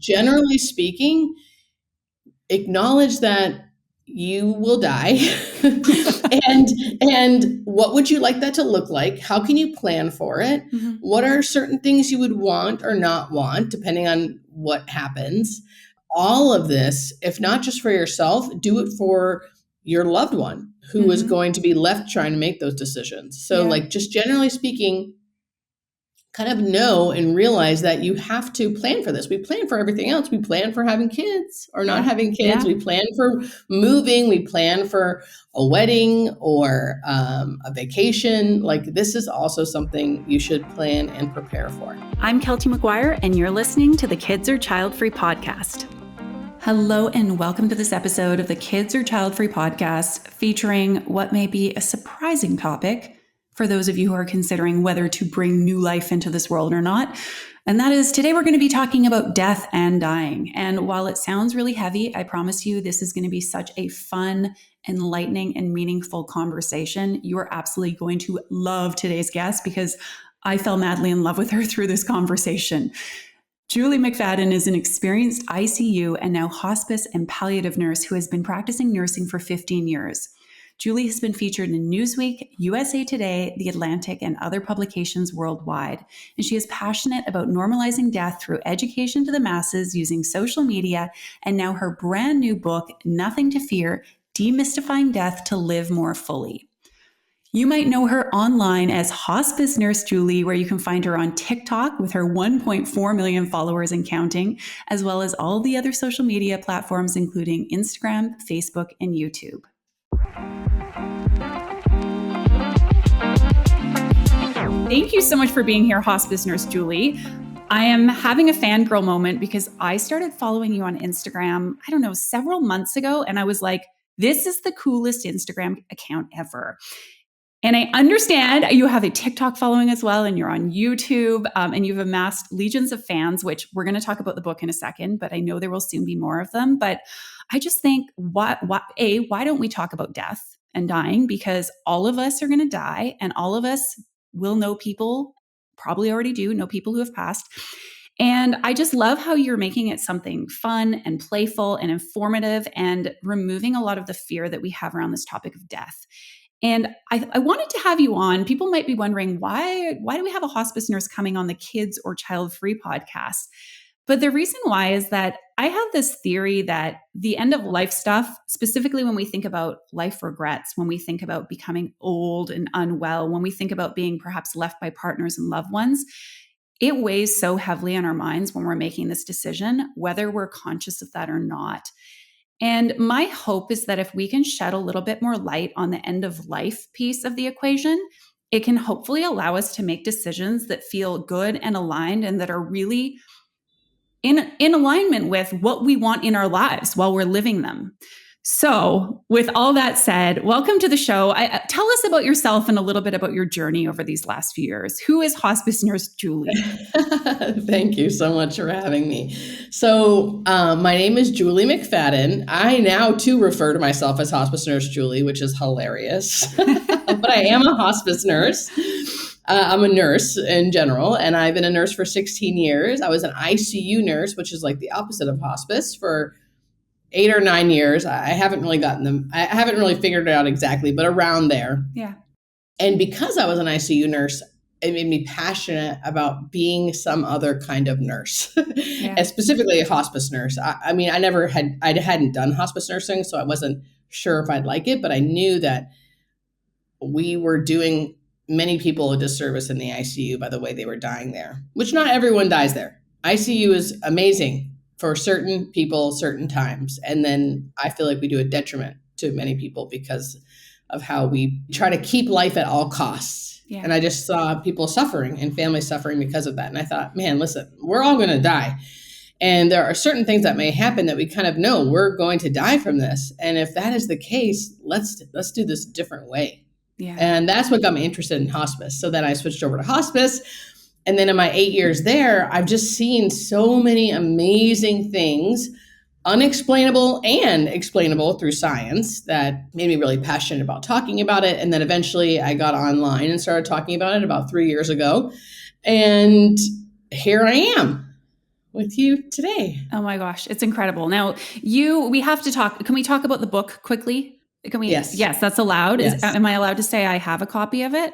generally speaking, acknowledge that you will die. and what would you like that to look like? How can you plan for it? What are certain things you would want or not want, depending on what happens? All of this, if not just for yourself, do it for your loved one who is going to be left trying to make those decisions. So like, just generally speaking, kind of know and realize that you have to plan for this. We plan for everything else. We plan for having kids or not having kids. We plan for moving. We plan for a wedding or a vacation. Like, this is also something you should plan and prepare for. I'm Keltie Maguire, and you're listening to the Kids Are Childfree podcast. Hello, and welcome to this episode of the Kids Are Childfree podcast, featuring what may be a surprising topic for those of you who are considering whether to bring new life into this world or not. And that is, today we're going to be talking about death and dying. And while it sounds really heavy, I promise you this is going to be such a fun, enlightening, and meaningful conversation. You are absolutely going to love today's guest because I fell madly in love with her through this conversation. Julie McFadden is an experienced ICU and now hospice and palliative nurse who has been practicing nursing for 15 years. Julie has been featured in Newsweek, USA Today, The Atlantic, and other publications worldwide. And she is passionate about normalizing death through education to the masses using social media, and now her brand new book, Nothing to Fear, Demystifying Death to Live More Fully. You might know her online as Hospice Nurse Julie, where you can find her on TikTok with her 1.4 million followers and counting, as well as all the other social media platforms, including Instagram, Facebook, and YouTube. Thank you so much for being here, Hospice Nurse Julie. I am having a fangirl moment because I started following you on Instagram, several months ago. And I was like, this is the coolest Instagram account ever. And I understand you have a TikTok following as well, and you're on YouTube, and you've amassed legions of fans, which we're going to talk about the book in a second, but I know there will soon be more of them. But I just think, why don't we talk about death and dying? Because all of us are going to die, and all of us will know people, probably already do, know people who have passed. And I just love how you're making it something fun and playful and informative and removing a lot of the fear that we have around this topic of death. And I wanted to have you on. People might be wondering, why do we have a hospice nurse coming on the Kids or Child-Free podcast? But the reason why is that I have this theory that the end of life stuff, specifically when we think about life regrets, when we think about becoming old and unwell, when we think about being perhaps left by partners and loved ones, it weighs so heavily on our minds when we're making this decision, whether we're conscious of that or not. And my hope is that if we can shed a little bit more light on the end of life piece of the equation, it can hopefully allow us to make decisions that feel good and aligned and that are really in alignment with what we want in our lives while we're living them. So with all that said, welcome to the show. Tell us about yourself and a little bit about your journey over these last few years. Who is Hospice Nurse Julie? Thank you so much for having me. So my name is Julie McFadden. I now too refer to myself as Hospice Nurse Julie, which is hilarious. But I am a hospice nurse. I'm a nurse in general, and I've been a nurse for 16 years. I was an ICU nurse, which is like the opposite of hospice, for 8 or 9 years. I haven't really figured it out exactly, but around there. Yeah. And because I was an ICU nurse, it made me passionate about being some other kind of nurse, and specifically a hospice nurse. I hadn't done hospice nursing, so I wasn't sure if I'd like it, but I knew that we were doing many people a disservice in the ICU by the way they were dying there, which not everyone dies there. ICU is amazing for certain people, certain times. And then I feel like we do a detriment to many people because of how we try to keep life at all costs. Yeah. And I just saw people suffering and families suffering because of that. And I thought, man, listen, we're all going to die. And there are certain things that may happen that we kind of know we're going to die from this. And if that is the case, let's do this a different way. Yeah. And that's what got me interested in hospice. So then I switched over to hospice. And then in my 8 years there, I've just seen so many amazing things, unexplainable and explainable through science, that made me really passionate about talking about it. And then eventually I got online and started talking about it about 3 years ago. And here I am with you today. Oh my gosh, it's incredible. Now, we have to talk. Can we talk about the book quickly? Can we? Yes. Yes, that's allowed. Yes. Am I allowed to say I have a copy of it?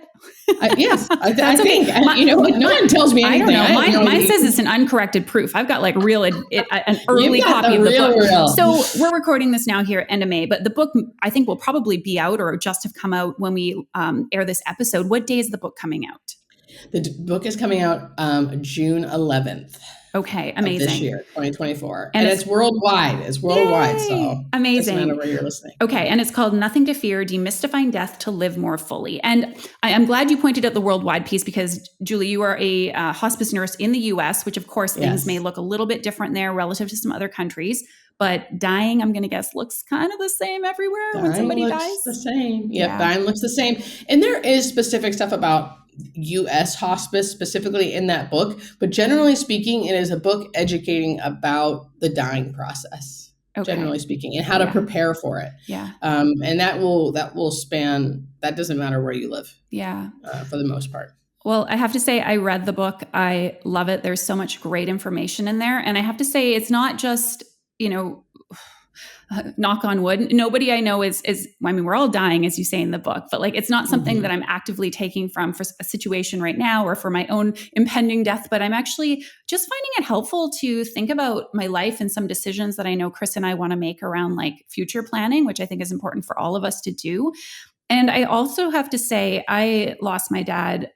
Yes, I okay. think. No one tells me anything. I don't know. Mine says it's an uncorrected proof. I've got like an early copy of the book. So we're recording this now here end of May, but the book I think will probably be out or just have come out when we air this episode. What day is the book coming out? The book is coming out June 11th. Okay, amazing. This year, 2024. And it's worldwide. It's worldwide. Yay! So amazing. It doesn't matter where you're listening. Okay, and it's called Nothing to Fear, Demystifying Death to Live More Fully. And I'm glad you pointed out the worldwide piece because, Julie, you are a hospice nurse in the US, which of course things may look a little bit different there relative to some other countries. But dying, I'm going to guess, looks kind of the same everywhere when somebody dies. Dying looks the same. Yep, dying looks the same. And there is specific stuff about U.S. hospice specifically in that book, but generally speaking, it is a book educating about the dying process, generally speaking, and how to prepare for it. Yeah. And that will span, that doesn't matter where you live. Yeah. For the most part. Well, I have to say, I read the book. I love it. There's so much great information in there. And I have to say, it's not just, knock on wood. Nobody I know is, I mean, we're all dying, as you say in the book, but like, it's not something that I'm actively taking from for a situation right now or for my own impending death, but I'm actually just finding it helpful to think about my life and some decisions that I know Chris and I want to make around like future planning, which I think is important for all of us to do. And I also have to say, I lost my dad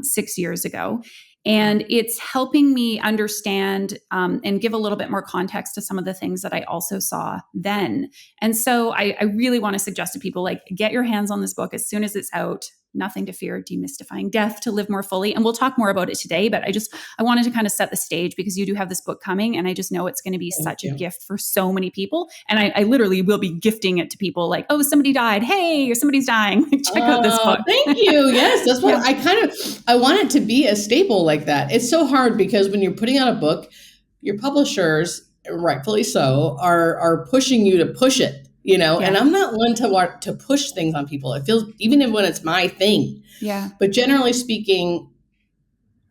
6 years ago. And it's helping me understand and give a little bit more context to some of the things that I also saw then. And so I really want to suggest to people, like, get your hands on this book as soon as it's out. Nothing to Fear, Demystifying Death to Live More Fully. And we'll talk more about it today, but I wanted to kind of set the stage because you do have this book coming and I just know it's going to be such a gift for so many people. And I literally will be gifting it to people like, oh, somebody died. Hey, or somebody's dying. Check out this book. Thank you. Yes, that's what I want it to be a staple like that. It's so hard because when you're putting out a book, your publishers, rightfully so, are pushing you to push it. And I'm not one to want to push things on people. It feels, even when it's my thing. Yeah. But generally speaking,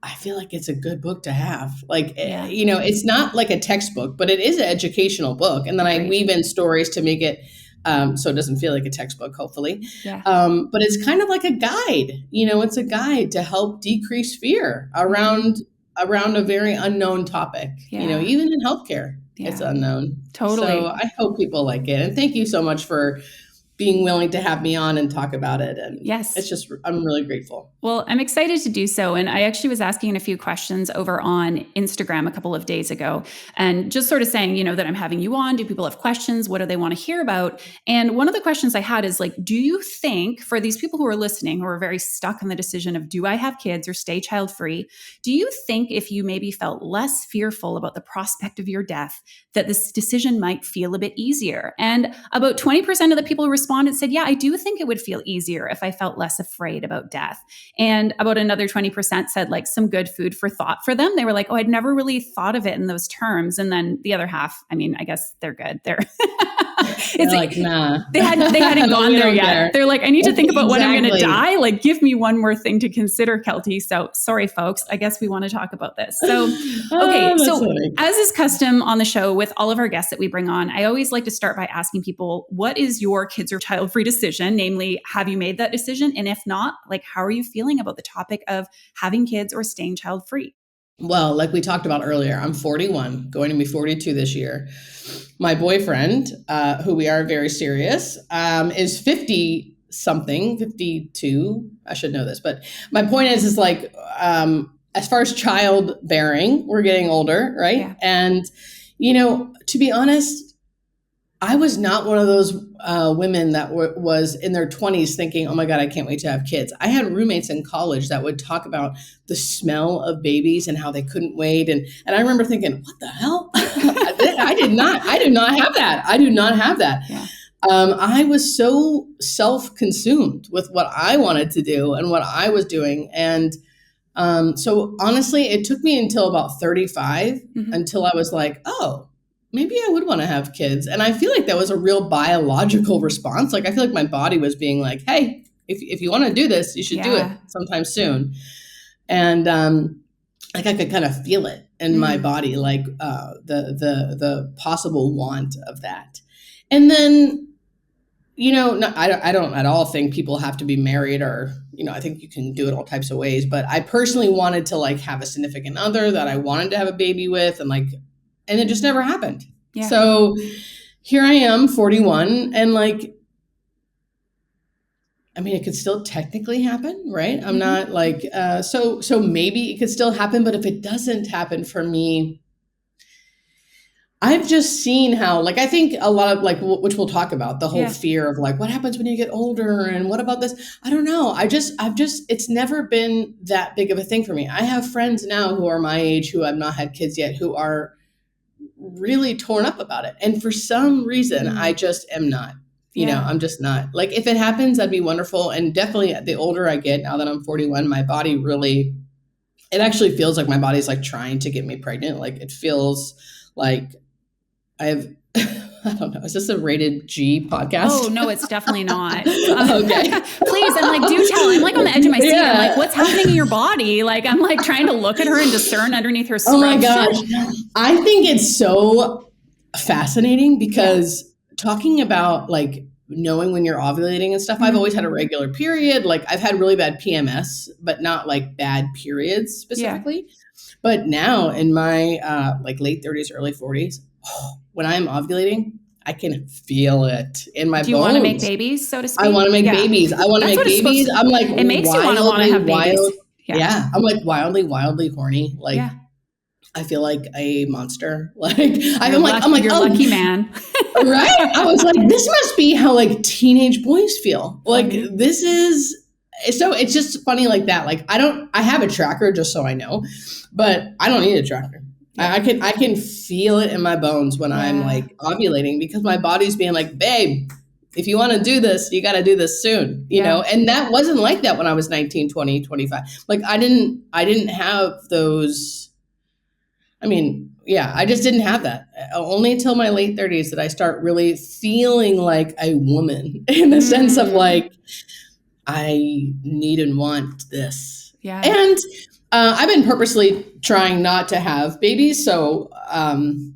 I feel like it's a good book to have. Like, it's not like a textbook, but it is an educational book. And then I weave in stories to make it so it doesn't feel like a textbook, hopefully. Yeah. But it's kind of like a guide. It's a guide to help decrease fear around a very unknown topic, even in healthcare. Yeah. It's unknown. Totally. So I hope people like it. And thank you so much for being willing to have me on and talk about it. And it's just, I'm really grateful. Well, I'm excited to do so. And I actually was asking a few questions over on Instagram a couple of days ago and just sort of saying, that I'm having you on. Do people have questions? What do they want to hear about? And one of the questions I had is like, do you think for these people who are listening, who are very stuck in the decision of, do I have kids or stay child-free? Do you think if you maybe felt less fearful about the prospect of your death, that this decision might feel a bit easier? And about 20% of the people who responded said, yeah, I do think it would feel easier if I felt less afraid about death. And about another 20% said like some good food for thought for them. They were like, oh, I'd never really thought of it in those terms. And then the other half, I mean, I guess they're good. They're like, nah. They hadn't gone there yet. They're like, I need to think about when I'm going to die. Like, give me one more thing to consider, Keltie. So sorry, folks. I guess we want to talk about this. So, okay. So funny. As is custom on the show with all of our guests that we bring on, I always like to start by asking people, what is your kids or child-free decision? Namely, have you made that decision? And if not, like, how are you feeling about the topic of having kids or staying child-free? Well, like we talked about earlier, I'm 41, going to be 42 this year. My boyfriend, who we are very serious, is 50 something, 52. I should know this, but my point is like, as far as childbearing, we're getting older, right? Yeah. And, to be honest, I was not one of those women that was in their 20s thinking, oh my God, I can't wait to have kids. I had roommates in college that would talk about the smell of babies and how they couldn't wait. And I remember thinking, what the hell? I do not have that. I do not have that. Yeah. I was so self-consumed with what I wanted to do and what I was doing. And so honestly, it took me until about 35 until I was like, oh, maybe I would want to have kids. And I feel like that was a real biological response. Like, I feel like my body was being like, hey, if you want to do this, you should do it sometime soon. And like I could kind of feel it in my body, like the possible want of that. And then, no, I don't at all think people have to be married or, I think you can do it all types of ways. But I personally wanted to like have a significant other that I wanted to have a baby with, and it just never happened. Yeah. So here I am, 41, and like, I mean, it could still technically happen, right? I'm not like, so maybe it could still happen, but if it doesn't happen for me, I've just seen how, like, I think a lot of like, which we'll talk about, the whole fear of like, what happens when you get older and what about this? I don't know. It's never been that big of a thing for me. I have friends now who are my age who have not had kids yet, who are really torn up about it. And for some reason, I just am not. I'm just not. Like, if it happens, that'd be wonderful. And definitely the older I get, now that I'm 41, my body really, it actually feels like my body's like trying to get me pregnant. Like, it feels like I have, I don't know, is this a rated G podcast? Oh, no, it's definitely not. Okay. Please, I'm like, do tell. I'm like on the edge of my seat. I'm like, what's happening in your body? Like, I'm like trying to look at her and discern underneath her scrubs. Oh my gosh. I think it's so fascinating because talking about like knowing when you're ovulating and stuff, I've always had a regular period. Like, I've had really bad PMS, but not like bad periods specifically. Yeah. But now in my like late 30s, early 40s, when I'm ovulating, I can feel it in my bones. Do you want to make babies, so to speak? I want to make babies. I want to make babies. I'm like, it makes you want to have babies. Yeah. I'm like wildly horny. Like, I feel like a monster. Like, I'm like, you're a lucky man. Right? I was like, this must be how like teenage boys feel. Like, this is, so it's just funny like that. Like, I have a tracker just so I know, but I don't need a tracker. I can feel it in my bones when I'm like ovulating, because my body's being like, babe, if you want to do this, you got to do this soon, you know? And that wasn't like that when I was 19, 20, 25. Like, I didn't have those. I mean, I just didn't have that. Only until my late 30s did I start really feeling like a woman, in the sense of like, I need and want this. Yeah. And I've been purposely trying not to have babies, so I'm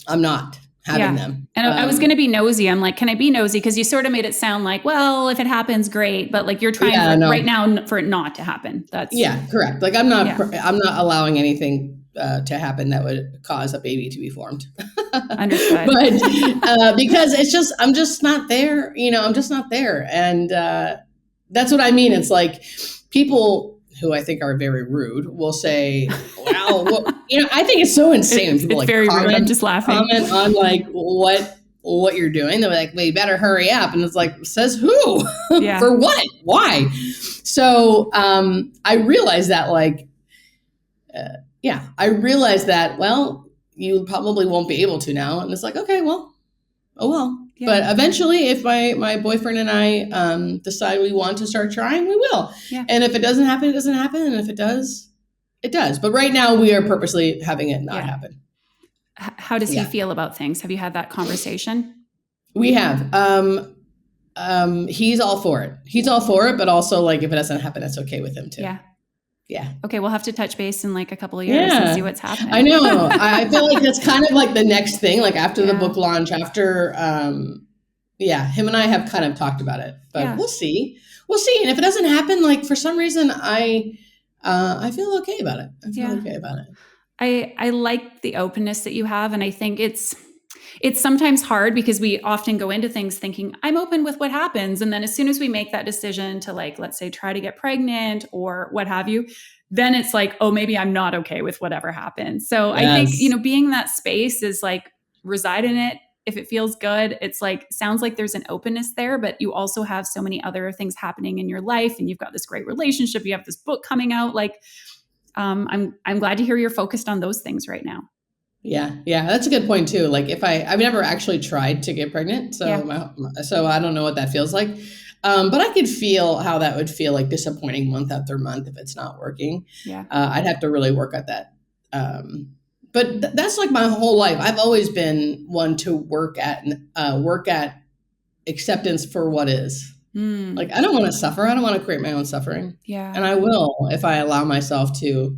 not having them. And I was going to be nosy. I'm like, can I be nosy? Because you sort of made it sound like, well, if it happens, great. But like, you're trying right now for it not to happen. That's correct. Like, I'm not allowing anything to happen that would cause a baby to be formed. Understood. But because I'm just not there. I'm just not there, and that's what I mean. It's like people who I think are very rude will say, wow, I think it's so insane. People like very rude. I'm just laughing. Comment on like what you're doing. They're like, well, you better hurry up. And it's like, says who? For what? Why? So I realized that I realized that, well, you probably won't be able to now. And it's like, okay, well, oh well. Yeah. But eventually, if my boyfriend and I decide we want to start trying, we will. Yeah. And if it doesn't happen, it doesn't happen. And if it does, it does. But right now, we are purposely having it not happen. How does he feel about things? Have you had that conversation? We have. He's all for it. He's all for it. But also, like, if it doesn't happen, it's okay with him too. Yeah. Yeah. Okay, we'll have to touch base in like a couple of years and see what's happening. I know. I feel like that's kind of like the next thing, like after the book launch, after, him and I have kind of talked about it, but we'll see. We'll see. And if it doesn't happen, like for some reason, I feel okay about it. I feel okay about it. I like the openness that you have. And I think it's sometimes hard because we often go into things thinking I'm open with what happens. And then as soon as we make that decision to like, let's say, try to get pregnant or what have you, then it's like, oh, maybe I'm not okay with whatever happens. So I think, being in that space is like reside in it. If it feels good, it's like, sounds like there's an openness there, but you also have so many other things happening in your life and you've got this great relationship. You have this book coming out. Like, I'm glad to hear you're focused on those things right now. Yeah, that's a good point too. Like I've never actually tried to get pregnant, so so I don't know what that feels like. But I could feel how that would feel, like disappointing month after month if it's not working. Yeah, I'd have to really work at that. But that's like my whole life. I've always been one to work at acceptance for what is. Like, I don't want to suffer. I don't want to create my own suffering. Yeah, and I will if I allow myself to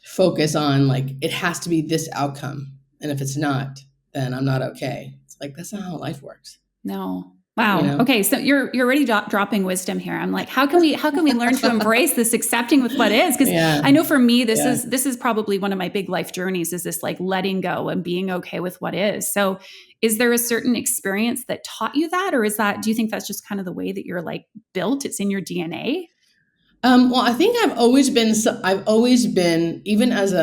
focus on like, it has to be this outcome. And if it's not, then I'm not okay. It's like, that's not how life works. No. Wow. You know? Okay. So you're already dropping wisdom here. I'm like, how can we learn to embrace this accepting with what is? Because I know for me, this is probably one of my big life journeys, is this like letting go and being okay with what is. So is there a certain experience that taught you that? Or do you think that's just kind of the way that you're like built? It's in your DNA? Well, I think I've always been, even as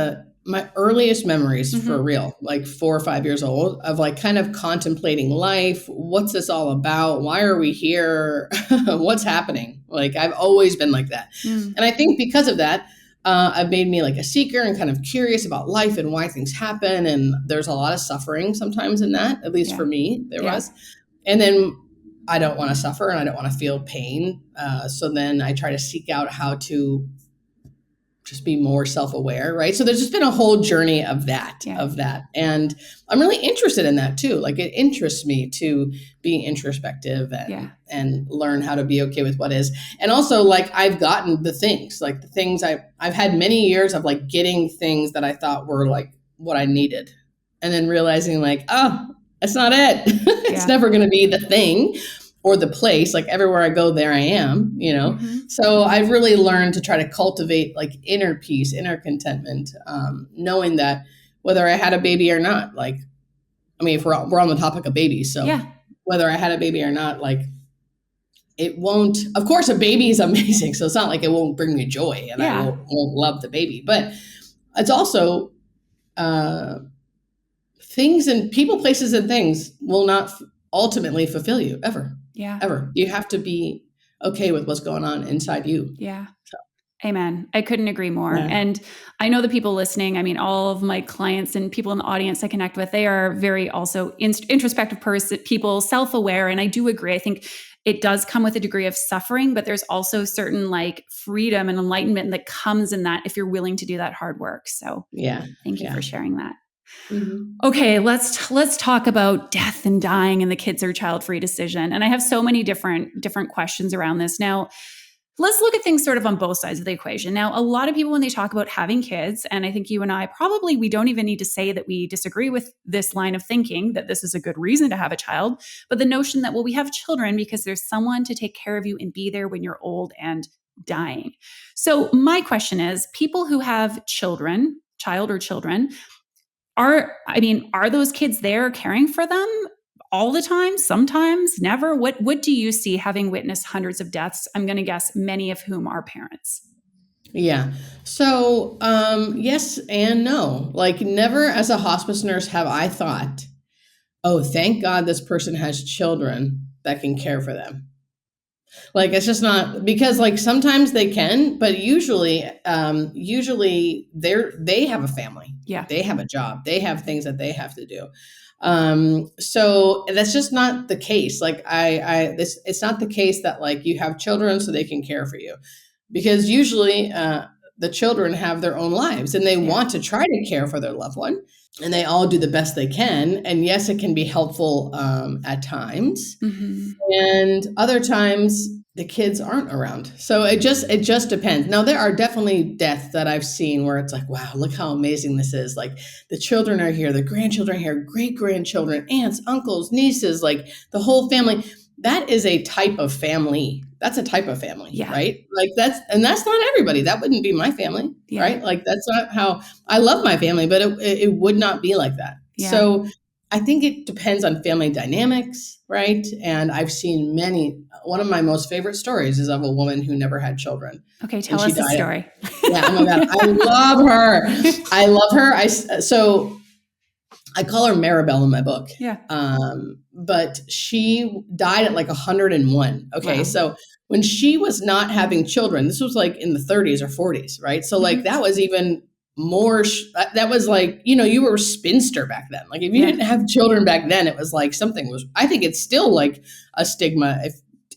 my earliest memories for real, like 4 or 5 years old, of like kind of contemplating life. What's this all about? Why are we here? What's happening? Like, I've always been like that. And I think because of that, I've made me like a seeker and kind of curious about life and why things happen. And there's a lot of suffering sometimes in that, at least for me, there was. And then I don't want to suffer and I don't want to feel pain. So then I try to seek out how to just be more self-aware, right? So there's just been a whole journey of that. And I'm really interested in that too. Like, it interests me to be introspective and learn how to be okay with what is. And also, like, I've gotten the things I've had many years of like getting things that I thought were like what I needed. And then realizing like, oh, that's not it. It's never going to be the thing or the place. Like, everywhere I go, there I am, you know? So I've really learned to try to cultivate like inner peace, inner contentment, knowing that whether I had a baby or not, like, I mean, if we're on the topic of babies. So whether I had a baby or not, like, it won't, of course, a baby is amazing. So it's not like it won't bring me joy and I won't love the baby, but it's also, things and people, places and things will not ultimately fulfill you ever. Ever. You have to be okay with what's going on inside you. So. Amen. I couldn't agree more. And I know the people listening, I mean, all of my clients and people in the audience I connect with, they are very also introspective people, self-aware. And I do agree. I think it does come with a degree of suffering, but there's also certain like freedom and enlightenment that comes in that if you're willing to do that hard work. So thank you for sharing that. Okay, let's talk about death and dying and the kids or child-free decision. And I have so many different questions around this. Now, let's look at things sort of on both sides of the equation. Now, a lot of people, when they talk about having kids, and I think you and I probably, we don't even need to say that we disagree with this line of thinking, that this is a good reason to have a child, but the notion that, well, we have children because there's someone to take care of you and be there when you're old and dying. So my question is, people who have children, child or children, are those kids there caring for them all the time? Sometimes? Never? What do you see, having witnessed hundreds of deaths? I'm going to guess many of whom are parents. Yeah. So, yes and no. Like, never as a hospice nurse have I thought, oh, thank God this person has children that can care for them. Like, it's just not, because like sometimes they can, but usually they have a family. They have a job. They have things that they have to do. So that's just not the case. Like, it's not the case that like you have children so they can care for you, because usually, the children have their own lives and they want to try to care for their loved one, and they all do the best they can. And yes, it can be helpful, at times, and other times the kids aren't around. So it just depends. Now, there are definitely deaths that I've seen where it's like, wow, look how amazing this is. Like, the children are here, the grandchildren are here, great grandchildren, aunts, uncles, nieces, like the whole family. That is a type of family. That's a type of family, right? Like, that's not everybody. That wouldn't be my family, right? Like, that's not how I love my family, but it would not be like that. So I think it depends on family dynamics, right? And I've seen one of my most favorite stories is of a woman who never had children. Okay, tell us the story. Oh my God. I love her. I love her. So I call her Maribel in my book. But she died at like 101. Okay. Wow. So when she was not having children, this was like in the 30s or 40s, right? So like that was even more, that was like, you were a spinster back then. Like, if you didn't have children back then, it was like I think it's still like a stigma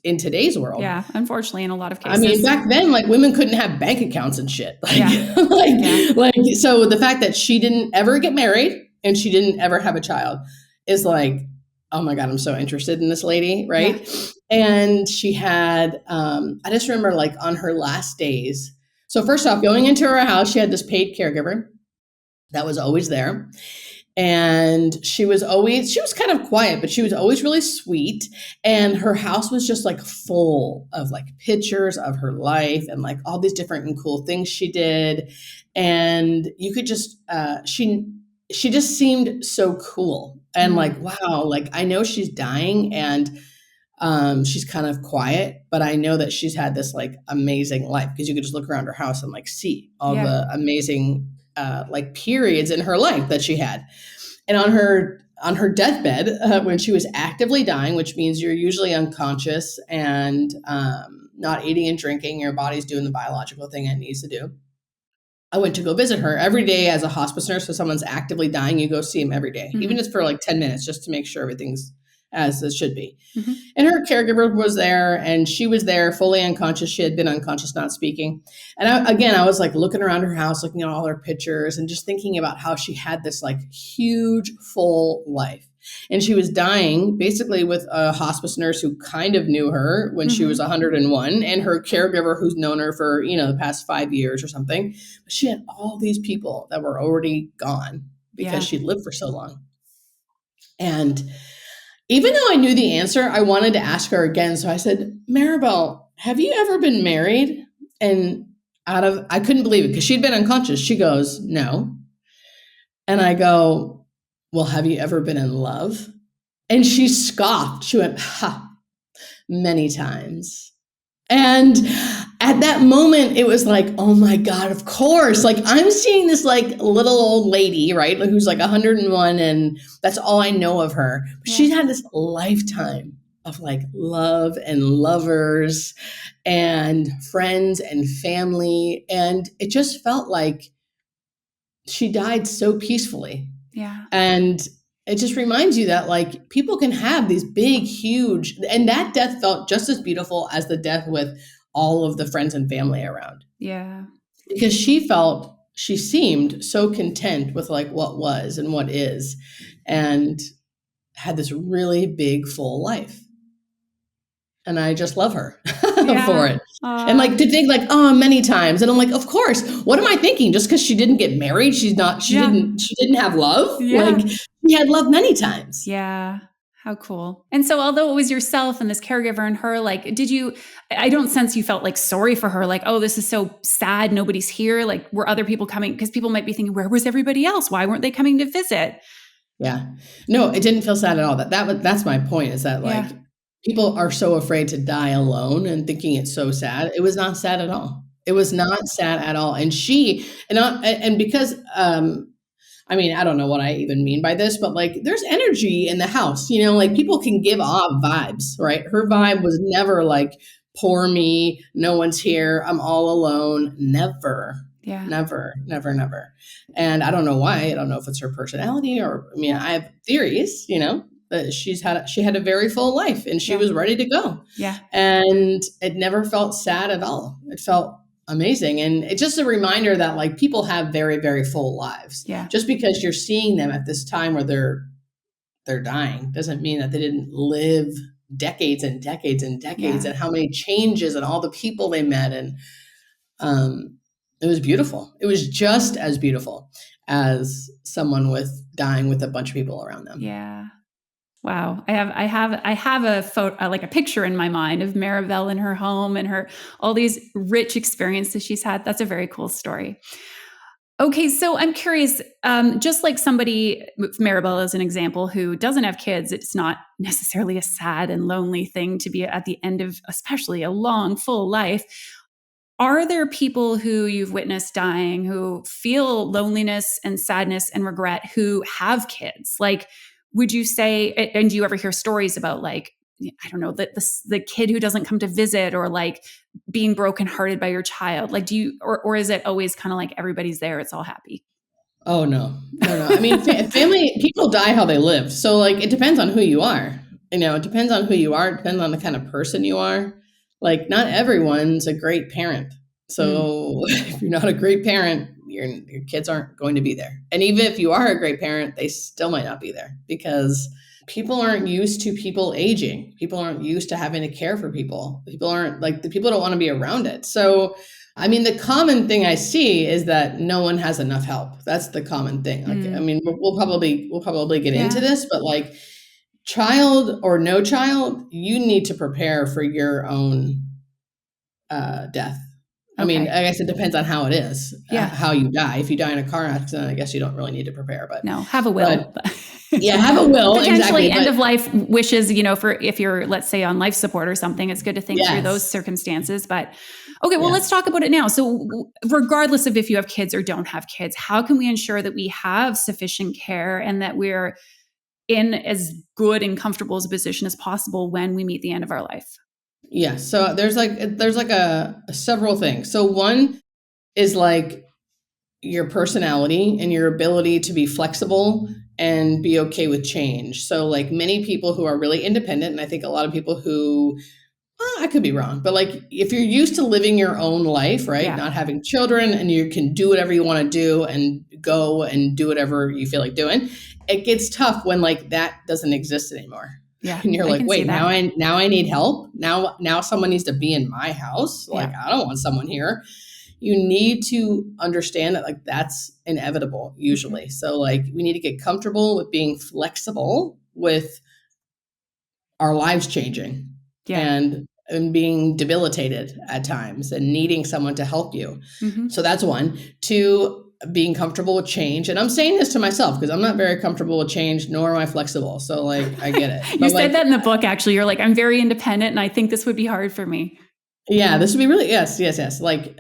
in today's world. Yeah, unfortunately, in a lot of cases. I mean, back then, like, women couldn't have bank accounts and shit. Like, so the fact that she didn't ever get married and she didn't ever have a child is like, oh my God, I'm so interested in this lady, right? And she had, I just remember like on her last days, So first off, going into her house, she had this paid caregiver that was always there. And she was kind of quiet, but she was always really sweet. And her house was just like full of like pictures of her life and like all these different and cool things she did. And you could just, she just seemed so cool and like, wow, like I know she's dying and she's kind of quiet, but I know that she's had this like amazing life because you could just look around her house and like see all the amazing like periods in her life that she had. And on her deathbed, when she was actively dying, which means you're usually unconscious and not eating and drinking, your body's doing the biological thing it needs to do. I went to go visit her every day as a hospice nurse. So someone's actively dying, you go see them every day, even if it's for like 10 minutes, just to make sure everything's as it should be. And her caregiver was there and she was there fully unconscious. She had been unconscious, not speaking. And I was like looking around her house, looking at all her pictures and just thinking about how she had this like huge full life. And she was dying basically with a hospice nurse who kind of knew her when she was 101 and her caregiver who's known her for, the past 5 years or something. But she had all these people that were already gone because she'd lived for so long. And even though I knew the answer, I wanted to ask her again. So I said, Maribel, have you ever been married? And I couldn't believe it because she'd been unconscious. She goes, no. And I go, well, have you ever been in love? And she scoffed. She went, many times. And at that moment, it was like, oh my God, of course. Like I'm seeing this like little old lady, right? Who's like 101 and that's all I know of her. But she's had this lifetime of like love and lovers and friends and family. And it just felt like she died so peacefully. Yeah. And it just reminds you that like people can have these big, huge, and that death felt just as beautiful as the death with all of the friends and family around. Yeah. Because she seemed so content with like what was and what is, and had this really big, full life. And I just love her for it. And like to think like, oh, many times. And I'm like, of course, what am I thinking? Just because she didn't get married, she didn't have love. Yeah. Like she had love many times. Yeah. How cool. And so although it was yourself and this caregiver and her, like, I don't sense you felt like sorry for her. Like, oh, this is so sad. Nobody's here. Like, were other people coming? Because people might be thinking, where was everybody else? Why weren't they coming to visit? Yeah. No, it didn't feel sad at all. That's my point is that like, people are so afraid to die alone and thinking it's so sad. It was not sad at all. It was not sad at all. And because, I don't know what I even mean by this, but like there's energy in the house, like people can give off vibes, right? Her vibe was never like, poor me, no one's here, I'm all alone. Never. Yeah. Never. And I don't know why. I don't know if it's her personality or, I have theories, that she had a very full life and she was ready to go. Yeah. And it never felt sad at all. It felt amazing. And it's just a reminder that like people have very, very full lives. Yeah. Just because you're seeing them at this time where they're dying doesn't mean that they didn't live decades and decades and decades and how many changes and all the people they met. And it was beautiful. It was just as beautiful as someone dying with a bunch of people around them. Yeah. Wow. I have a photo, like a picture in my mind of Maribel in her home and all these rich experiences she's had. That's a very cool story. Okay. So I'm curious, just like somebody, Maribel as an example, who doesn't have kids, it's not necessarily a sad and lonely thing to be at the end of, especially a long, full life. Are there people who you've witnessed dying who feel loneliness and sadness and regret who have kids? Like, would you say, and do you ever hear stories about like, I don't know, the kid who doesn't come to visit or like being brokenhearted by your child? Like, do you, or is it always kind of like everybody's there, it's all happy? Oh, no. Family, people die how they live. So like, it depends on who you are. It depends on who you are. It depends on the kind of person you are. Like not everyone's a great parent. So if you're not a great parent, your kids aren't going to be there. And even if you are a great parent, they still might not be there because people aren't used to people aging. People aren't used to having to care for people. People aren't like the people don't want to be around it. So I mean, the common thing I see is that no one has enough help. That's the common thing. Like, I mean, we'll probably get into this, but like child or no child, you need to prepare for your own death. I mean, I guess it depends on how it is, how you die. If you die in a car accident, I guess you don't really need to prepare, but no, have a will. Yeah, have a will. Potentially exactly, end of life wishes, for if you're, let's say, on life support or something, it's good to think through those Yes. circumstances. But okay, well, let's talk about it now. So regardless of if you have kids or don't have kids, how can we ensure that we have sufficient care and that we're in as good and comfortable as a position as possible when we meet the end of our life? Yeah. So there's like a several things. So one is like your personality and your ability to be flexible and be okay with change. So like many people who are really independent, and I think a lot of people who, I could be wrong, but like if you're used to living your own life, right? Yeah. Not having children, and you can do whatever you want to do and go and do whatever you feel like doing, it gets tough when like that doesn't exist anymore. Yeah. And you're I like, can see wait, that. now I need help. Now someone needs to be in my house. Like, I don't want someone here. You need to understand that like that's inevitable usually. So like we need to get comfortable with being flexible with our lives changing and being debilitated at times and needing someone to help you. So that's one. Two, being comfortable with change. And I'm saying this to myself because I'm not very comfortable with change, nor am I flexible. So like, I get it. You said that in the book, actually. You're like, I'm very independent and I think this would be hard for me. Yeah, this would be really, yes. Like,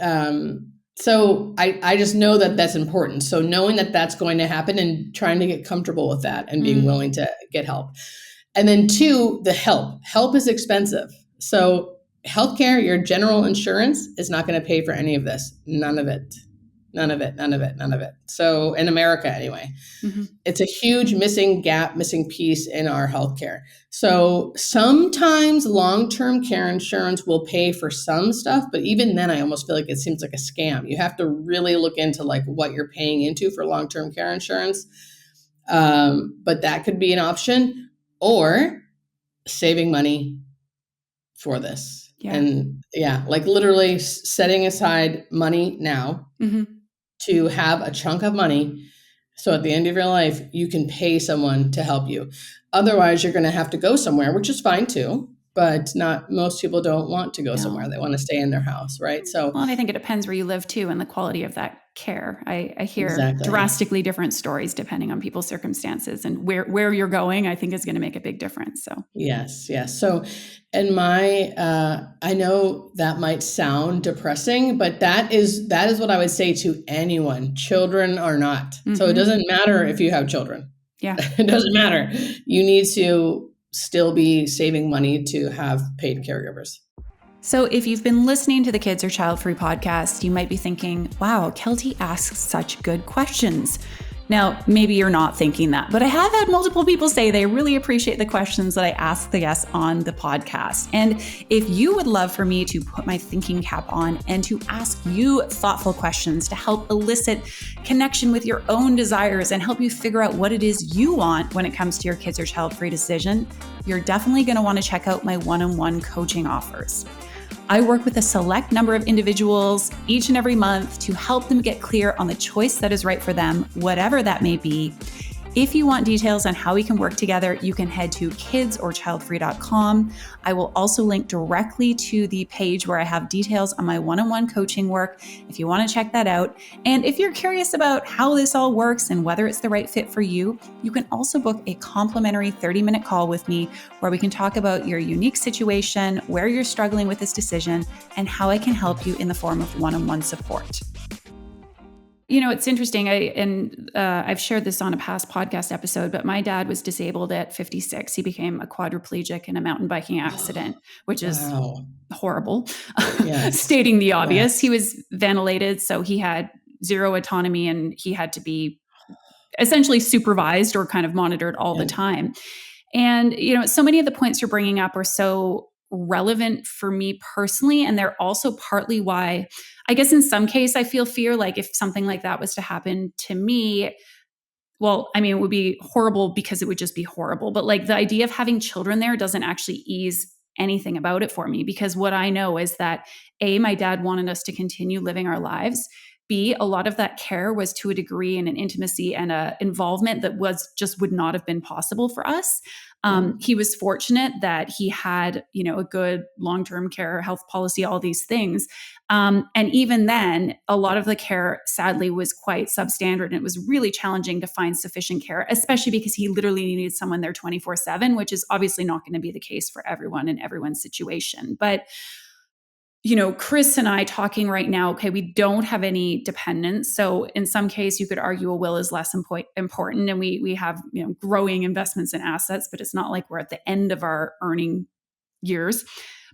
so I just know that that's important. So knowing that that's going to happen and trying to get comfortable with that and being willing to get help. And then two, the help. Help is expensive. So healthcare, your general insurance is not going to pay for any of this. None of it. So in America, anyway, it's a huge missing piece in our healthcare. So sometimes long-term care insurance will pay for some stuff, but even then I almost feel like it seems like a scam. You have to really look into like what you're paying into for long-term care insurance. But that could be an option, or saving money for this. And like literally setting aside money now to have a chunk of money. So at the end of your life, you can pay someone to help you. Otherwise, you're going to have to go somewhere, which is fine too. But most people don't want to go somewhere. They want to stay in their house, right? So, well, and I think it depends where you live too and the quality of that care. I hear drastically different stories depending on people's circumstances, and where you're going, I think is going to make a big difference. So yes. So, and I know that might sound depressing, but that is what I would say to anyone, children or not. So it doesn't matter if you have children. Yeah, it doesn't matter. You need to still be saving money to have paid caregivers. So if you've been listening to the Kids Are Childfree podcast, you might be thinking, wow, Keltie asks such good questions. Now, maybe you're not thinking that, but I have had multiple people say they really appreciate the questions that I ask the guests on the podcast. And if you would love for me to put my thinking cap on and to ask you thoughtful questions to help elicit connection with your own desires and help you figure out what it is you want when it comes to your kids or child-free decision, you're definitely going to want to check out my one-on-one coaching offers. I work with a select number of individuals each and every month to help them get clear on the choice that is right for them, whatever that may be. If you want details on how we can work together, you can head to kidsorchildfree.com. I will also link directly to the page where I have details on my one-on-one coaching work if you want to check that out. And if you're curious about how this all works and whether it's the right fit for you, you can also book a complimentary 30-minute call with me where we can talk about your unique situation, where you're struggling with this decision, and how I can help you in the form of one-on-one support. You know, it's interesting. I've shared this on a past podcast episode, but my dad was disabled at 56. He became a quadriplegic in a mountain biking accident, which is horrible. Yes. Stating the obvious. Yes. He was ventilated, so he had zero autonomy and he had to be essentially supervised or kind of monitored all the time. And, you know, so many of the points you're bringing up are so relevant for me personally. And they're also partly why, I guess in some case, I feel fear, like if something like that was to happen to me, well, I mean, it would be horrible because it would just be horrible. But like the idea of having children there doesn't actually ease anything about it for me, because what I know is that A, my dad wanted us to continue living our lives. B, a lot of that care was to a degree and an intimacy and a involvement that would not have been possible for us. He was fortunate that he had, a good long-term care health policy, all these things. And even then, a lot of the care, sadly, was quite substandard. And it was really challenging to find sufficient care, especially because he literally needed someone there 24/7, which is obviously not going to be the case for everyone in everyone's situation. But Chris and I talking right now, okay, we don't have any dependents. So in some case, you could argue a will is less important. And we have, growing investments and assets, but it's not like we're at the end of our earning years.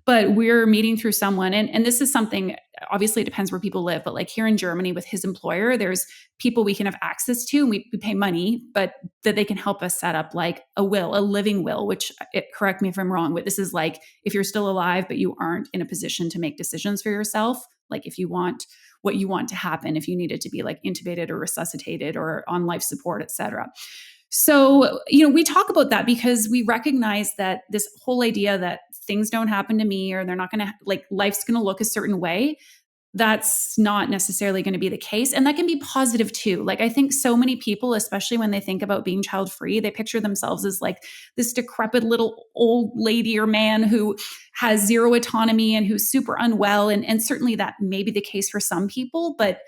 But we're meeting through someone, and this is something, obviously it depends where people live, but like here in Germany with his employer, there's people we can have access to, and we pay money, but that they can help us set up like a will, a living will, which, correct me if I'm wrong, but this is like if you're still alive, but you aren't in a position to make decisions for yourself, like if you want what you want to happen, if you needed to be like intubated or resuscitated or on life support, et cetera. So, we talk about that because we recognize that this whole idea that things don't happen to me or they're not going to, like, life's going to look a certain way, that's not necessarily going to be the case. And that can be positive too. Like, I think so many people, especially when they think about being child-free, they picture themselves as like this decrepit little old lady or man who has zero autonomy and who's super unwell. And certainly that may be the case for some people, but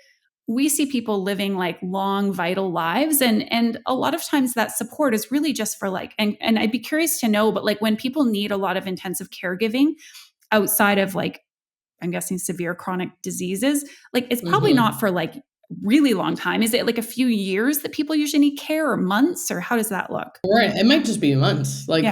we see people living like long, vital lives. And a lot of times that support is really just for like, and I'd be curious to know, but like when people need a lot of intensive caregiving outside of like, I'm guessing severe chronic diseases, like it's probably not for like really long time. Is it like a few years that people usually need care, or months, or how does that look? Right. It might just be months. Like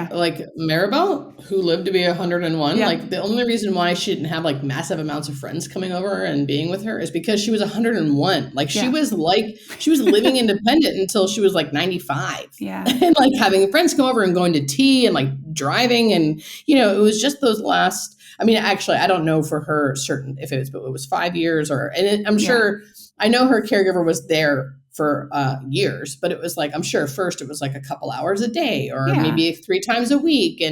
Maribel, who lived to be 101, like the only reason why she didn't have like massive amounts of friends coming over and being with her is because she was 101. Like she was living independent until she was like 95. Yeah. And like having friends come over and going to tea and like driving. And, it was just those last, I mean, actually, I don't know for her certain if it was 5 years I'm sure, I know her caregiver was there for years, but it was like, I'm sure first it was like a couple hours a day or maybe 3 times a week.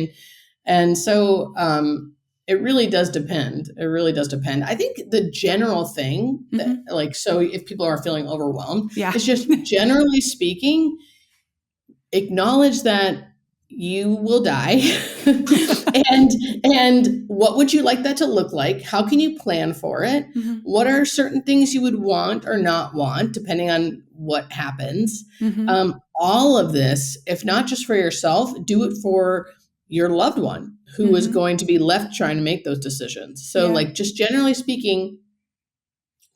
And so it really does depend. It really does depend. I think the general thing that like, so if people are feeling overwhelmed, it's just generally speaking, acknowledge that you will die. and what would you like that to look like? How can you plan for it? What are certain things you would want or not want, depending on what happens? All of this, if not just for yourself, do it for your loved one who is going to be left trying to make those decisions. So like just generally speaking,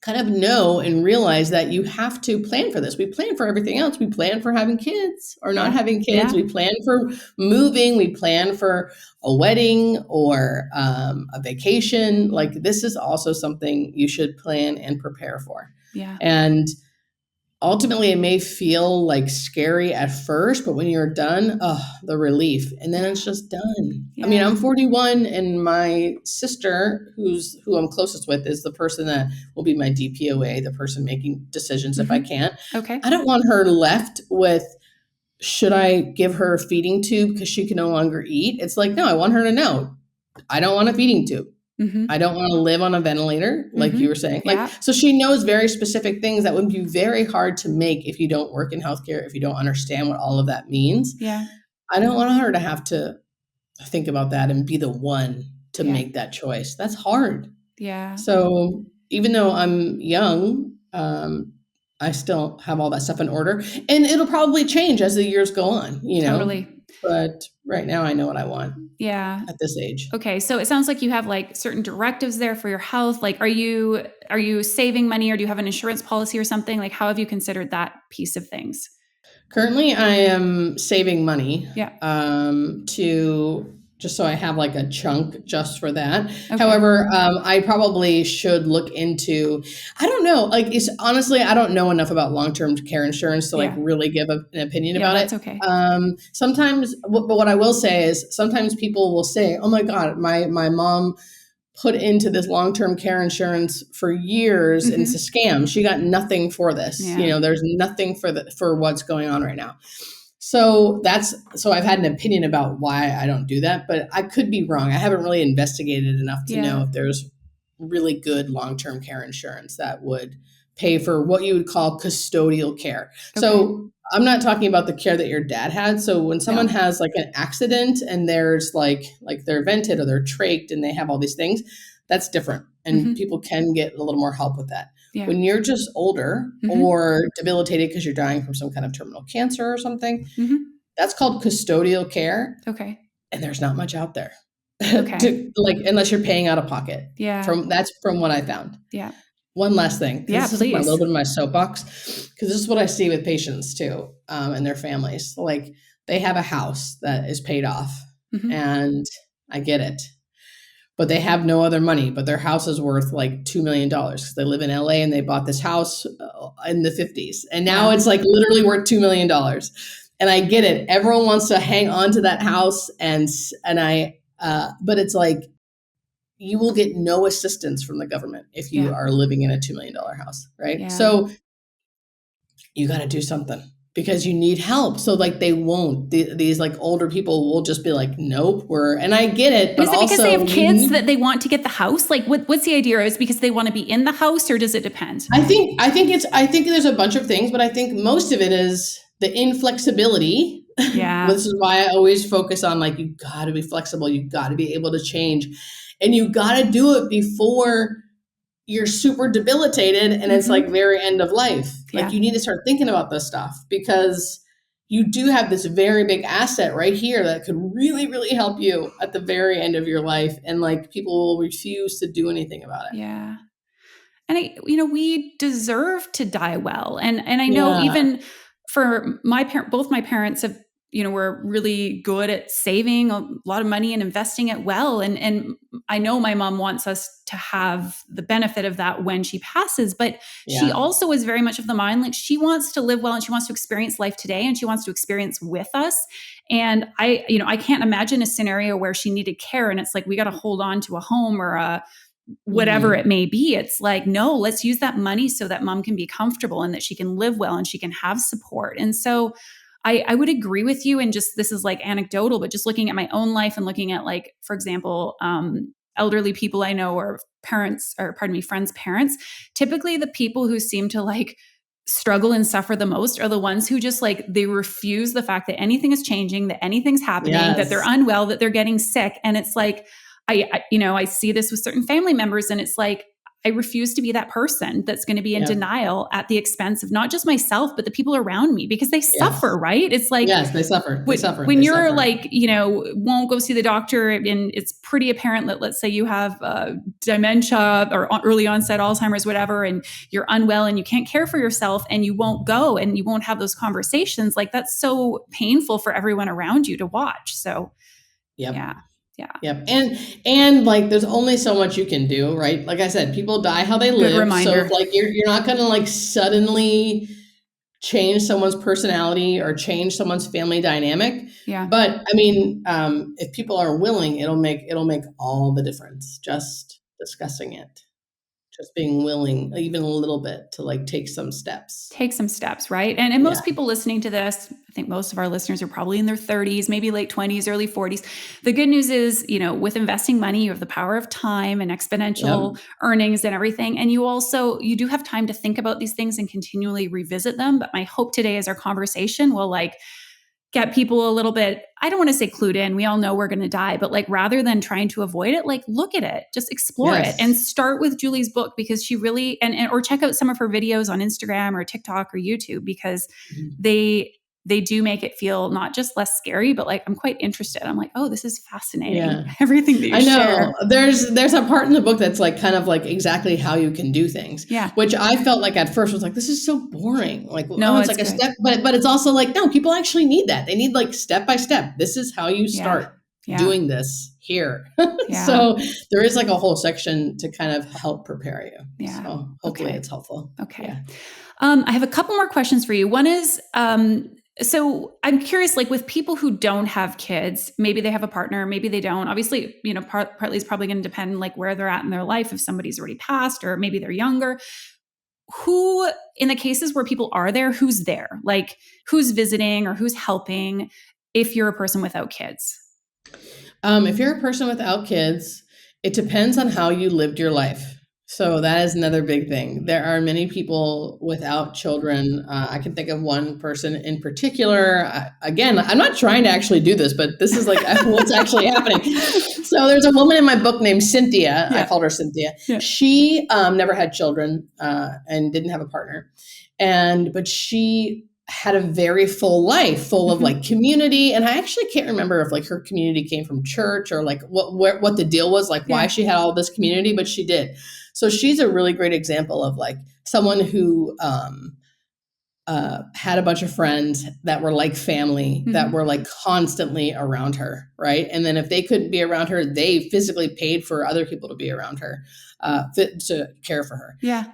kind of know and realize that you have to plan for this. We plan for everything else. We plan for having kids or not having kids. We plan for moving. We plan for a wedding or a vacation. Like this is also something you should plan and prepare for. Yeah. And ultimately it may feel like scary at first, but when you're done, the relief, and then it's just done. Yeah. I mean, I'm 41 and my sister, who I'm closest with, is the person that will be my DPOA, the person making decisions if I can't. Okay. I don't want her left with, should I give her a feeding tube because she can no longer eat? It's like, no, I want her to know, I don't want a feeding tube. I don't want to live on a ventilator, like you were saying. Like, so she knows very specific things that would be very hard to make if you don't work in healthcare, if you don't understand what all of that means. Yeah. I don't want her to have to think about that and be the one to make that choice. That's hard. Yeah. So even though I'm young, I still have all that stuff in order, and it'll probably change as the years go on, Totally. But right now I know what I want. Yeah. At this age. Okay. So it sounds like you have like certain directives there for your health. Like, are you saving money, or do you have an insurance policy or something? Like, how have you considered that piece of things? Currently I am saving money. To just so I have like a chunk just for that. Okay. However, I probably should look into, I don't know, like honestly, I don't know enough about long-term care insurance to like really give an opinion about it. Okay. Sometimes, but what I will say is sometimes people will say, oh my God, my mom put into this long-term care insurance for years and it's a scam. She got nothing for this. There's nothing for what's going on right now. So I've had an opinion about why I don't do that, but I could be wrong. I haven't really investigated enough to know Yeah. if there's really good long-term care insurance that would pay for what you would call custodial care. Okay. So I'm not talking about the care that your dad had. So when someone No. has like an accident and there's like they're vented or they're trached and they have all these things, that's different. And people can get a little more help with that. Yeah. When you're just older or debilitated because you're dying from some kind of terminal cancer or something, that's called custodial care. Okay. And there's not much out there. Okay. Unless you're paying out of pocket. Yeah. That's from what I found. Yeah. One last thing. Yeah, this is please. a little bit of my soapbox, because this is what I see with patients too, and their families. Like they have a house that is paid off, and I get it, but they have no other money. But their house is worth like $2 million because they live in LA and they bought this house in the 50s, and now it's like literally worth $2 million. And I get it. Everyone wants to hang on to that house, but it's like, you will get no assistance from the government if you are living in a $2 million house, right? Yeah. So you got to do something because you need help. So like they won't, these like older people will just be like, nope, and I get it. But is it also, because they have kids that they want to get the house? Like what's the idea? Is it because they want to be in the house, or does it depend? I think there's a bunch of things, but I think most of it is the inflexibility. Yeah. This is why I always focus on like, you got to be flexible. You got to be able to change. And you got to do it before you're super debilitated and it's like very end of life. Yeah. Like you need to start thinking about this stuff because you do have this very big asset right here that could really, really help you at the very end of your life. And like people will refuse to do anything about it. Yeah. And we deserve to die well. And I know even for both my parents have, were really good at saving a lot of money and investing it well. And I know my mom wants us to have the benefit of that when she passes, but she also is very much of the mind, like she wants to live well and she wants to experience life today and she wants to experience with us. And I can't imagine a scenario where she needed care and it's like, we got to hold on to a home or a whatever it may be. It's like, no, let's use that money so that mom can be comfortable and that she can live well and she can have support. And so I would agree with you. And just, this is like anecdotal, but just looking at my own life and looking at like, for example, elderly people I know or friends' parents, typically the people who seem to like struggle and suffer the most are the ones who just like, they refuse the fact that anything is changing, that anything's happening, that they're unwell, that they're getting sick. And it's like, I see this with certain family members and it's like, I refuse to be that person that's going to be in denial at the expense of not just myself, but the people around me because they suffer, right? It's like, yes, they suffer. When you're like, won't go see the doctor and it's pretty apparent that let's say you have dementia or early onset Alzheimer's, whatever, and you're unwell and you can't care for yourself and you won't go and you won't have those conversations. Like that's so painful for everyone around you to watch. So yeah. Yep. And like, there's only so much you can do, right? Like I said, people die how they live. Good reminder. So like, you're not going to like suddenly change someone's personality or change someone's family dynamic. Yeah. But I mean, if people are willing, it'll make all the difference. Just discussing it. Just being willing, even a little bit, to like take some steps. Right? And most people listening to this, I think most of our listeners are probably in their 30s, maybe late 20s, early 40s. The good news is, with investing money, you have the power of time and exponential earnings and everything. And you do have time to think about these things and continually revisit them. But my hope today is our conversation will like get people a little bit, I don't want to say clued in. We all know we're going to die, but like rather than trying to avoid it, like look at it, just explore it and start with Julie's book because she really, or check out some of her videos on Instagram or TikTok or YouTube because they do make it feel not just less scary, but like I'm quite interested. I'm like, oh, this is fascinating. Yeah. Everything that you share. There's a part in the book that's like kind of like exactly how you can do things. Yeah. Which I felt like at first was like, this is so boring. Like, no, it's like good. A step, but it's also like, no, people actually need that. They need like step by step. This is how you start doing this here. So there is like a whole section to kind of help prepare you. Yeah. So hopefully it's helpful. Okay. Yeah. I have a couple more questions for you. One is, so I'm curious, like with people who don't have kids, maybe they have a partner, maybe they don't. Obviously, partly is probably going to depend like where they're at in their life. If somebody's already passed or maybe they're younger. who, in the cases where people are there, who's there? Like who's visiting or who's helping if you're a person without kids? If you're a person without kids, it depends on how you lived your life. So that is another big thing. There are many people without children. I can think of one person in particular. Again, I'm not trying to actually do this, but this is like what's actually happening. So there's a woman in my book named Cynthia. Yeah. I called her Cynthia. Yeah. She never had children and didn't have a partner. But she had a very full life, full of like community. And I actually can't remember if like her community came from church or like what the deal was, like why she had all this community, but she did. So she's a really great example of like someone who had a bunch of friends that were like family, that were like constantly around her, right? And then if they couldn't be around her, they physically paid for other people to be around her, to care for her. Yeah.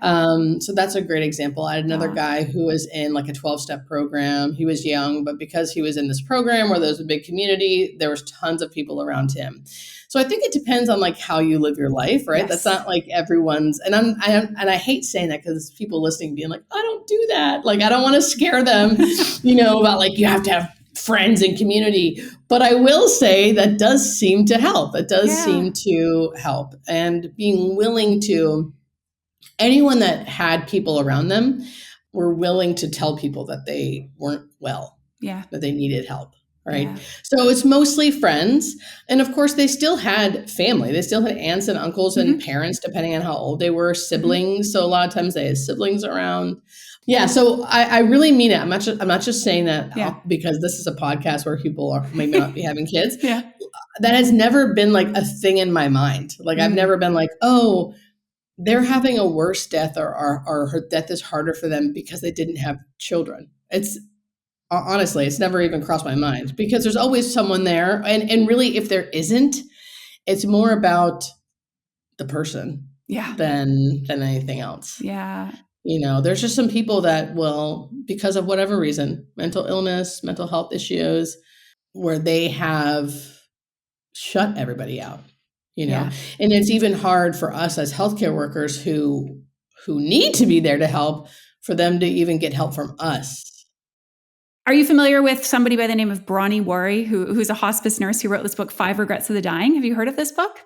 So that's a great example. I had another guy who was in like a 12-step program. He was young, but because he was in this program where there was a big community, there was tons of people around him. So I think it depends on like how you live your life, right? Yes. That's not like everyone's, and I hate saying that because people listening being like, I don't do that. Like, I don't want to scare them, about like, you have to have friends and community. But I will say that does seem to help. It does seem to help. And being willing to, anyone that had people around them were willing to tell people that they weren't well, that they needed help. Right. Yeah. So it's mostly friends. And of course, they still had family. They still had aunts and uncles and parents, depending on how old they were, siblings. So a lot of times they had siblings around. Yeah. So I really mean it. I'm not just saying that because this is a podcast where people are maybe not be having kids. That has never been like a thing in my mind. Like I've never been like, oh, they're having a worse death or her death is harder for them because they didn't have children. Honestly, it's never even crossed my mind because there's always someone there. And really, if there isn't, it's more about the person than anything else. Yeah. There's just some people that will, because of whatever reason, mental illness, mental health issues, where they have shut everybody out, and it's even hard for us as healthcare workers who need to be there to help, for them to even get help from us. Are you familiar with somebody by the name of Bronnie Wary, who's a hospice nurse who wrote this book, 5 Regrets of the Dying? Have you heard of this book?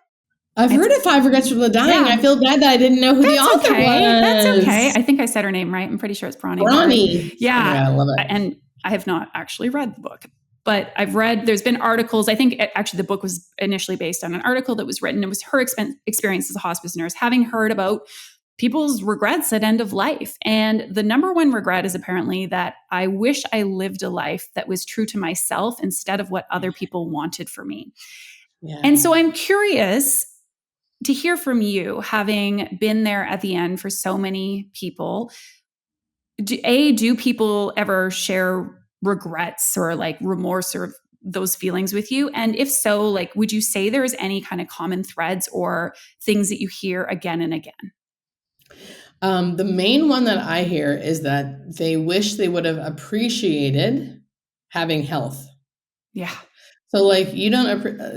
I've heard of 5 Regrets of the Dying. I feel bad that I didn't know who the author was. That's okay. I think I said her name right. I'm pretty sure it's Bronnie. Bronnie. Yeah. I love it. And I have not actually read the book, but there's been articles. I think actually the book was initially based on an article that was written. It was her experience as a hospice nurse, having heard about people's regrets at end of life. And the number one regret is apparently that I wish I lived a life that was true to myself instead of what other people wanted for me. Yeah. And so I'm curious to hear from you, having been there at the end for so many people. Do people ever share regrets or like remorse or those feelings with you? And if so, like, would you say there's any kind of common threads or things that you hear again and again? The main one that I hear is that they wish they would have appreciated having health. Yeah. So like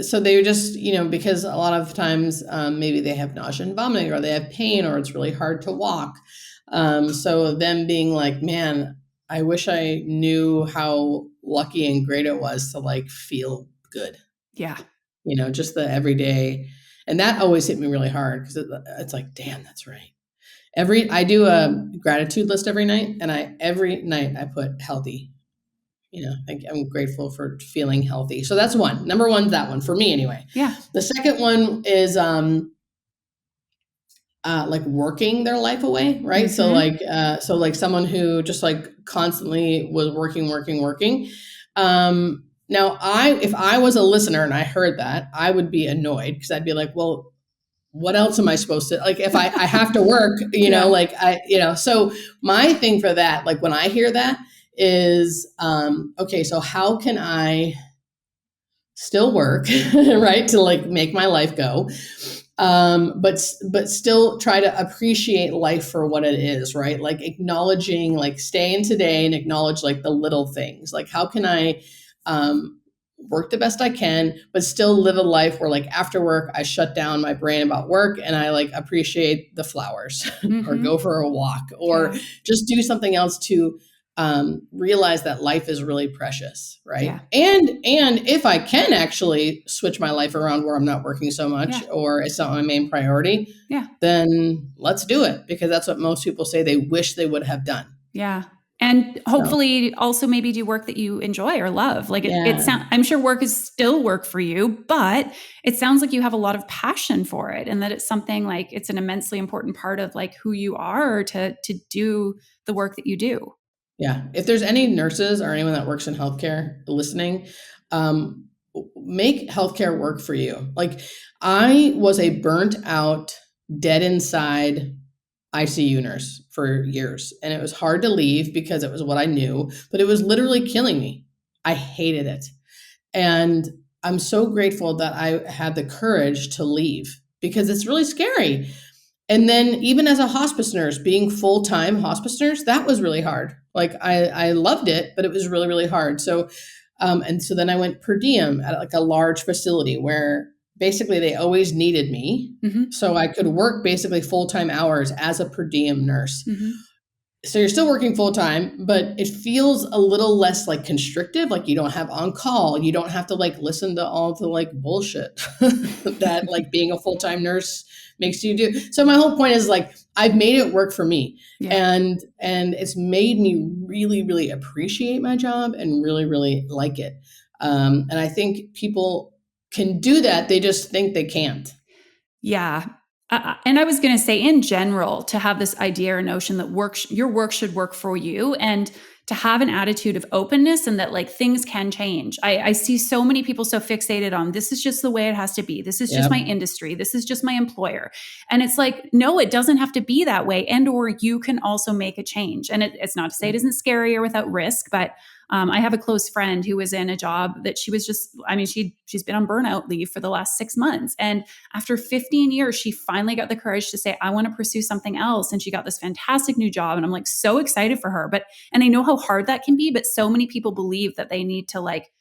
so they just, because a lot of times maybe they have nausea and vomiting or they have pain or it's really hard to walk. So them being like, man, I wish I knew how lucky and great it was to like feel good. Yeah. Just the everyday. And that always hit me really hard because it's like, damn, that's right. I do a gratitude list every night, and every night I put healthy. I'm grateful for feeling healthy. So that's one. Number one's that one for me anyway. Yeah. The second one is like working their life away, right? Mm-hmm. So like someone who just like constantly was working. Now if I was a listener and I heard that, I would be annoyed because I'd be like, well, what else am I supposed to, like, if I have to work, so my thing for that, like when I hear that is, okay, so how can I still work, right? To like make my life go. But still try to appreciate life for what it is, right? Like acknowledging, like stay in today and acknowledge like the little things. Like how can I, work the best I can, but still live a life where like after work, I shut down my brain about work and I like appreciate the flowers or go for a walk or just do something else to realize that life is really precious. Right. And if I can actually switch my life around where I'm not working so much or it's not my main priority, then let's do it, because that's what most people say they wish they would have done. Yeah. And hopefully also maybe do work that you enjoy or love. Like I'm sure work is still work for you, but it sounds like you have a lot of passion for it and that it's something like it's an immensely important part of like who you are to do the work that you do. Yeah. If there's any nurses or anyone that works in healthcare listening, make healthcare work for you. Like I was a burnt out, dead inside ICU nurse for years. And it was hard to leave because it was what I knew, but it was literally killing me. I hated it. And I'm so grateful that I had the courage to leave because it's really scary. And then even as a hospice nurse, being full-time hospice nurse, that was really hard. Like I loved it, but it was really, really hard. So, and so then I went per diem at like a large facility where basically they always needed me. So I could work basically full-time hours as a per diem nurse. So you're still working full-time, but it feels a little less like constrictive. Like you don't have on call. You don't have to like listen to all the like bullshit that like being a full-time nurse makes you do. So my whole point is like, I've made it work for me and it's made me really, really appreciate my job and really, really like it. And I think people can do that. They just think they can't. Yeah. And I was going to say in general, to have this idea or notion that your work should work for you and to have an attitude of openness and that like things can change. I see so many people so fixated on this is just the way it has to be. This is just my industry. This is just my employer. And it's like, no, it doesn't have to be that way. And, or you can also make a change. And it's not to say it isn't scary or without risk, but I have a close friend who was in a job that she was just, I mean, she's been on burnout leave for the last 6 months. And after 15 years, she finally got the courage to say, I want to pursue something else. And she got this fantastic new job. And I'm like, so excited for her. And I know how hard that can be, but so many people believe that they need to like,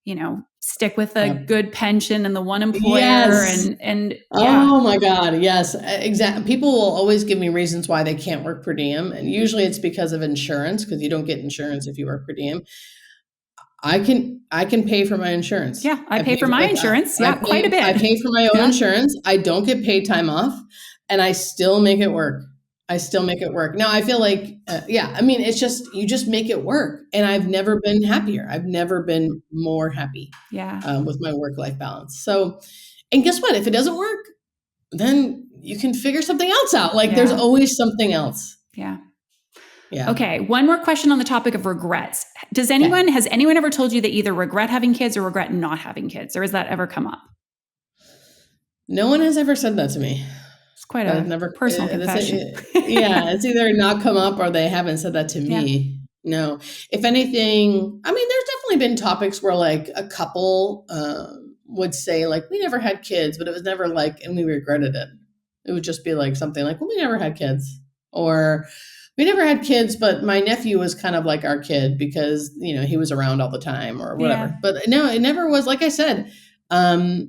you know, stick with a good pension and the one employer and oh my God. Yes, exactly. People will always give me reasons why they can't work per diem. And usually it's because of insurance, because you don't get insurance if you work per diem. I can pay for my insurance. Yeah. I pay for my insurance. Quite a bit. I pay for my own insurance. I don't get paid time off and I still make it work. Now I feel like, I mean, it's just, you just make it work. And I've never been happier. I've never been more happy with my work-life balance. So, and guess what? If it doesn't work, then you can figure something else out. Like there's always something else. Yeah. Okay. One more question on the topic of regrets. Has anyone ever told you they either regret having kids or regret not having kids? Or has that ever come up? No one has ever said that to me. It's quite a personal confession. It's either not come up or they haven't said that to me. No. If anything, I mean, there's definitely been topics where like a couple would say like, we never had kids, but it was never like, and we regretted it. It would just be like something like, well, we never had kids, or we never had kids, but my nephew was kind of like our kid because, you know, he was around all the time or whatever. Yeah. But no, it never was. Like I said, I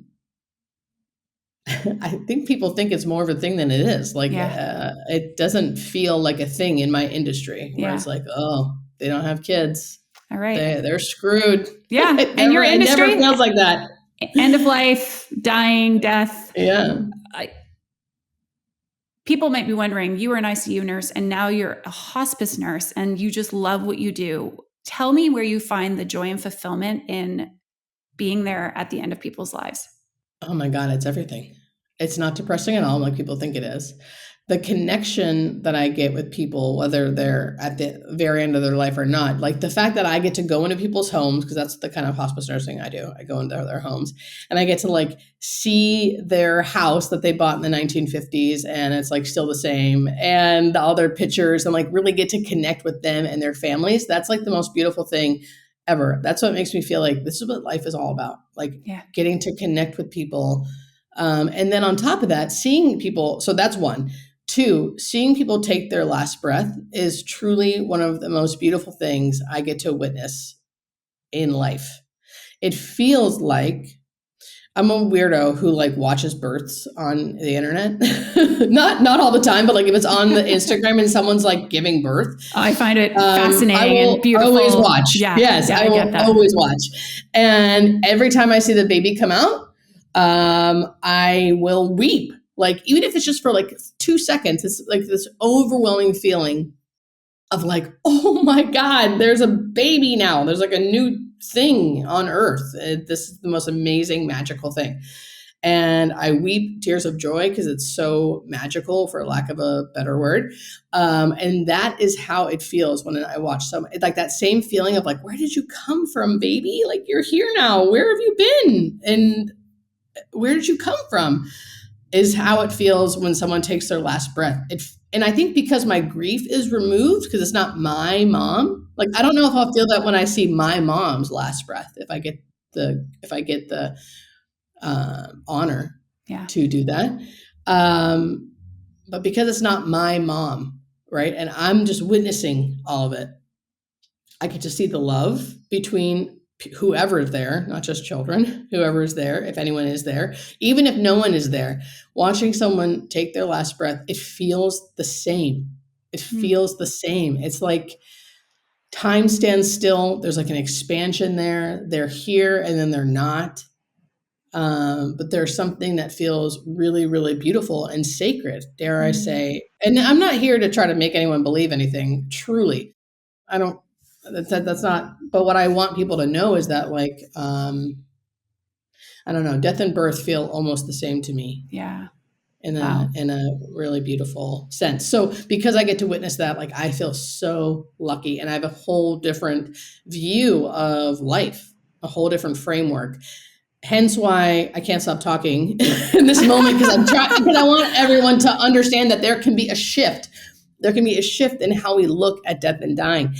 think people think it's more of a thing than it is. Like, it doesn't feel like a thing in my industry where it's like, oh, they don't have kids. All right. They're screwed. Yeah. And your industry? It never feels like that. End of life, dying, death. Yeah. People might be wondering, you were an ICU nurse and now you're a hospice nurse and you just love what you do. Tell me where you find the joy and fulfillment in being there at the end of people's lives. Oh my God, it's everything. It's not depressing at all like people think it is. The connection that I get with people, whether they're at the very end of their life or not, like the fact that I get to go into people's homes, because that's the kind of hospice nursing I do. I go into their homes and I get to like see their house that they bought in the 1950s and it's like still the same, and all their pictures, and like really get to connect with them and their families. That's like the most beautiful thing ever. That's what makes me feel like this is what life is all about. Like getting to connect with people. And then on top of that, seeing people. So that's one. 2, seeing people take their last breath is truly one of the most beautiful things I get to witness in life. it feels like I'm a weirdo who like watches births on the internet. not all the time, but like if it's on the Instagram and someone's like giving birth, I find it fascinating and beautiful. Always watch. Yeah, yes, yeah, I will get that. always watch. And every time I see the baby come out, I will weep. Like even if it's just for like 2 seconds, it's like this overwhelming feeling of like, oh my God, there's a baby now. There's like a new thing on earth. This is the most amazing, magical thing. And I weep tears of joy because it's so magical, for lack of a better word. And that is how it feels when I watch like that same feeling of like, where did you come from, baby? Like you're here now. Where have you been? And where did you come from? Is how it feels when someone takes their last breath. And I think because my grief is removed, because it's not my mom, like I don't know if I'll feel that when I see my mom's last breath, if I get the honor to do that. But because it's not my mom, right? And I'm just witnessing all of it, I get to see the love between whoever is there, not just children, whoever is there, if anyone is there, even if no one is there, watching someone take their last breath, it feels the same. It feels the same. It's like time stands still. There's like an expansion there. They're here and then they're not. But there's something that feels really, really beautiful and sacred, dare I say. And I'm not here to try to make anyone believe anything, truly. That's not, but what I want people to know is that like, I don't know, death and birth feel almost the same to me. Yeah. In a really beautiful sense. So because I get to witness that, like I feel so lucky and I have a whole different view of life, a whole different framework. Hence why I can't stop talking in this moment because I want everyone to understand that there can be a shift. There can be a shift in how we look at death and dying.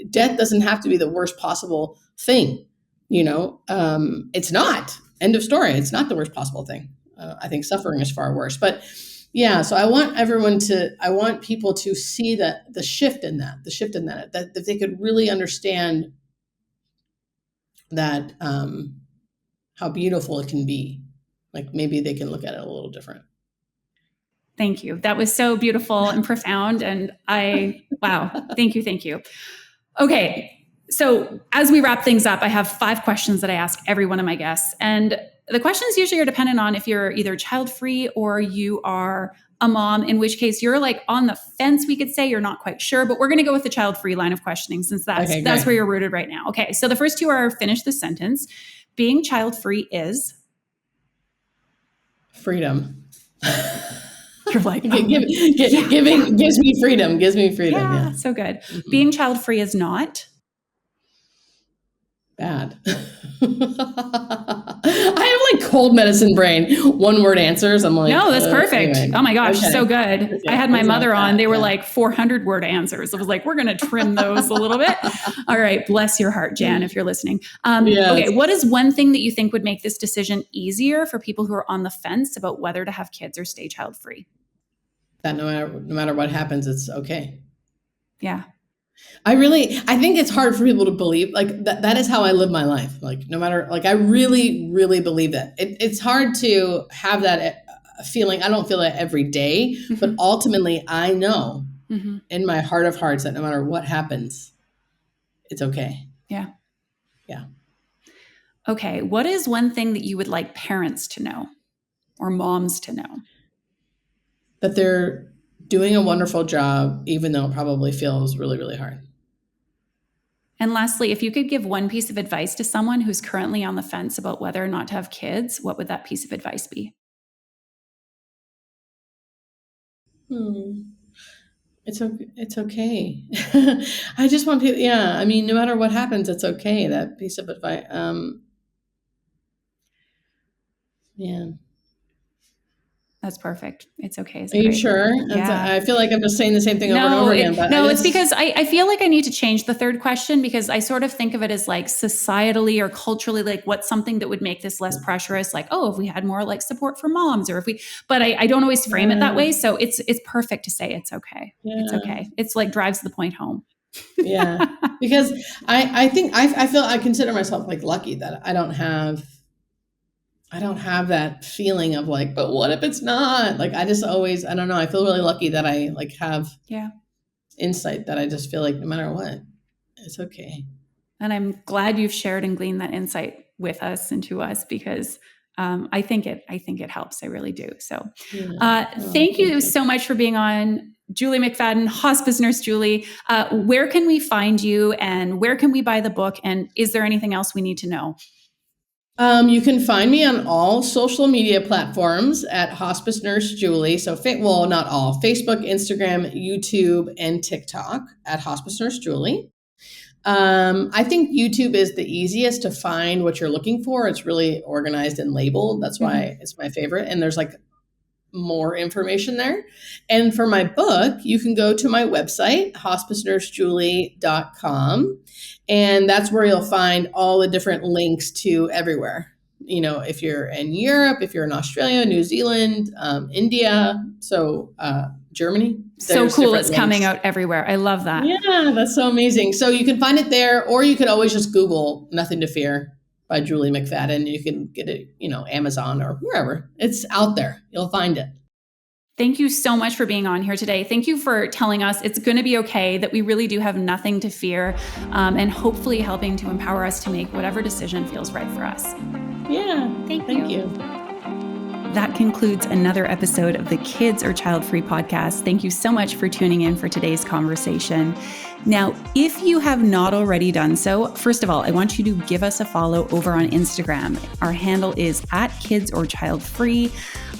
Death doesn't have to be the worst possible thing. It's not. End of story. It's not the worst possible thing. I think suffering is far worse. But yeah, so I want people to see that the shift in that they could really understand that how beautiful it can be. Like maybe they can look at it a little different. Thank you. That was so beautiful and profound. And wow. Thank you. Okay. So as we wrap things up, I have 5 questions that I ask every one of my guests. And the questions usually are dependent on if you're either child-free or you are a mom, in which case you're like on the fence, we could say. You're not quite sure, but we're going to go with the child-free line of questioning since that's where you're rooted right now. Okay. So the first 2 are finish the sentence. Being child-free is? Freedom. You're like, giving gives me freedom. Yeah, so good. Mm-hmm. Being child-free is not? Bad. I have like cold medicine brain. 1-word answers. I'm like, no, that's perfect. Anyway. Oh my gosh, okay. So good. Okay. I had my mother on. They were like 400-word answers. I was like, we're going to trim those a little bit. All right. Bless your heart, Jan, if you're listening. Yes. Okay. What is one thing that you think would make this decision easier for people who are on the fence about whether to have kids or stay child-free? That no matter what happens, it's okay. Yeah. I think it's hard for people to believe like that is how I live my life. Like no matter, like I really, really believe that it's hard to have that feeling. I don't feel that every day, but ultimately I know in my heart of hearts that no matter what happens, it's okay. Yeah. Yeah. Okay. What is one thing that you would like parents to know or moms to know? That they're doing a wonderful job, even though it probably feels really, really hard. And lastly, if you could give one piece of advice to someone who's currently on the fence about whether or not to have kids, what would that piece of advice be? It's okay. I just want people, yeah. I mean, no matter what happens, it's okay. That piece of advice. Yeah. That's perfect. It's okay. Are you sure? Yeah. I feel like I'm just saying the same thing over and over again. It's because I feel like I need to change the third question because I sort of think of it as like societally or culturally, like what's something that would make this less pressurous? Like, oh, if we had more like support for moms or but I don't always frame it that way. So it's perfect to say it's okay. Yeah. It's okay. It's like drives the point home. Yeah. Because I think I consider myself like lucky that I don't have that feeling of like, but what if it's not? Like, I don't know. I feel really lucky that I like have insight that I just feel like no matter what, it's okay. And I'm glad you've shared and gleaned that insight with us and to us, because I think it helps. I really do. So thank you so much for being on, Julie McFadden, hospice nurse Julie. Where can we find you, and where can we buy the book? And is there anything else we need to know? You can find me on all social media platforms at Hospice Nurse Julie. So, not all, Facebook, Instagram, YouTube, and TikTok at Hospice Nurse Julie. I think YouTube is the easiest to find what you're looking for. It's really organized and labeled. That's why it's my favorite. And there's like more information there. And for my book, you can go to my website, hospicenursejulie.com. And that's where you'll find all the different links to everywhere. You know, if you're in Europe, if you're in Australia, New Zealand, India, Germany. So cool. It's coming out everywhere. I love that. Yeah, that's so amazing. So you can find it there, or you could always just Google Nothing to Fear by Julie McFadden. You can get it, Amazon or wherever. It's out there. You'll find it. Thank you so much for being on here today. Thank you for telling us it's going to be okay, that we really do have nothing to fear, and hopefully helping to empower us to make whatever decision feels right for us. Yeah. Thank you. That concludes another episode of the Kids or Childfree podcast. Thank you so much for tuning in for today's conversation. Now, if you have not already done so, first of all, I want you to give us a follow over on Instagram. Our handle is @KidsOrChildFree.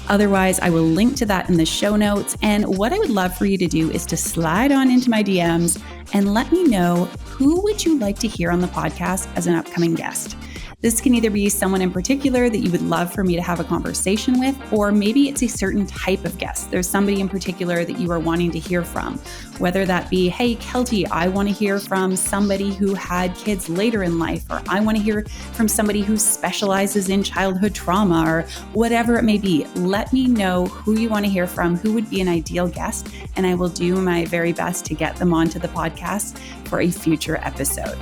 Otherwise, I will link to that in the show notes. And what I would love for you to do is to slide on into my DMs and let me know, who would you like to hear on the podcast as an upcoming guest? This can either be someone in particular that you would love for me to have a conversation with, or maybe it's a certain type of guest. There's somebody in particular that you are wanting to hear from, whether that be, hey, Keltie, I want to hear from somebody who had kids later in life, or I want to hear from somebody who specializes in childhood trauma, or whatever it may be. Let me know who you want to hear from, who would be an ideal guest, and I will do my very best to get them onto the podcast for a future episode.